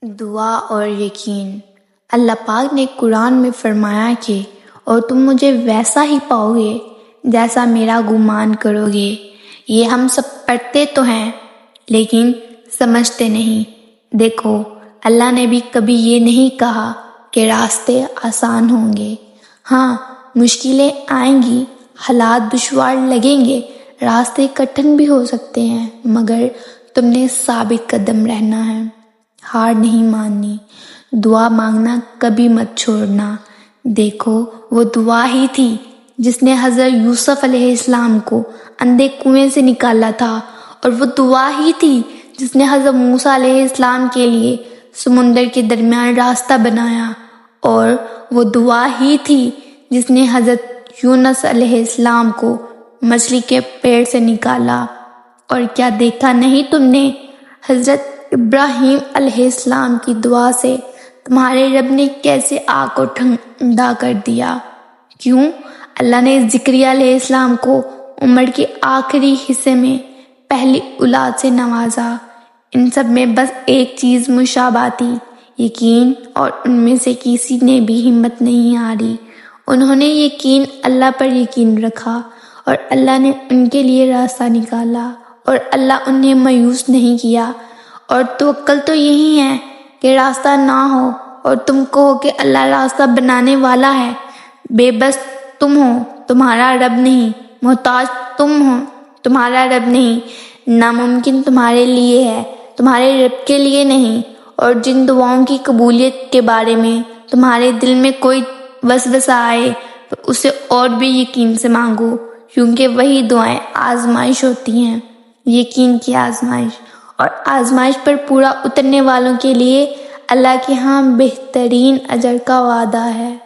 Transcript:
دعا اور یقین۔ اللہ پاک نے قرآن میں فرمایا کہ اور تم مجھے ویسا ہی پاؤ گے جیسا میرا گمان کرو گے۔ یہ ہم سب پڑھتے تو ہیں لیکن سمجھتے نہیں۔ دیکھو، اللہ نے بھی کبھی یہ نہیں کہا کہ راستے آسان ہوں گے۔ ہاں، مشکلیں آئیں گی، حالات دشوار لگیں گے، راستے کٹھن بھی ہو سکتے ہیں، مگر تم نے ثابت قدم رہنا ہے، ہار نہیں ماننی، دعا مانگنا کبھی مت چھوڑنا۔ دیکھو، وہ دعا ہی تھی جس نے حضرت یوسف علیہ السلام کو اندھے کنویں سے نکالا تھا، اور وہ دعا ہی تھی جس نے حضرت موسیٰ علیہ السلام کے لیے سمندر کے درمیان راستہ بنایا، اور وہ دعا ہی تھی جس نے حضرت یونس علیہ السلام کو مچھلی کے پیٹ سے نکالا۔ اور کیا دیکھا نہیں تم نے، حضرت ابراہیم علیہ السلام کی دعا سے تمہارے رب نے کیسے آگ کو ٹھنڈا کر دیا؟ کیوں؟ اللہ نے زکریا علیہ السلام کو عمر کے آخری حصے میں پہلی اولاد سے نوازا۔ ان سب میں بس ایک چیز مشابہ تھی، یقین، اور ان میں سے کسی نے بھی ہمت نہیں ہاری۔ انہوں نے یقین اللہ پر یقین رکھا اور اللہ نے ان کے لیے راستہ نکالا، اور اللہ انہیں مایوس نہیں کیا۔ اور توکل تو یہی ہے کہ راستہ نہ ہو اور تم کہو کہ اللہ راستہ بنانے والا ہے۔ بے بس تم ہو، تمہارا رب نہیں، محتاج تم ہو، تمہارا رب نہیں، ناممکن تمہارے لیے ہے، تمہارے رب کے لیے نہیں۔ اور جن دعاؤں کی قبولیت کے بارے میں تمہارے دل میں کوئی وسوسہ آئے تو اسے اور بھی یقین سے مانگو، کیونکہ وہی دعائیں آزمائش ہوتی ہیں، یقین کی آزمائش۔ اور آزمائش پر پورا اترنے والوں کے لیے اللہ کے ہاں بہترین اجر کا وعدہ ہے۔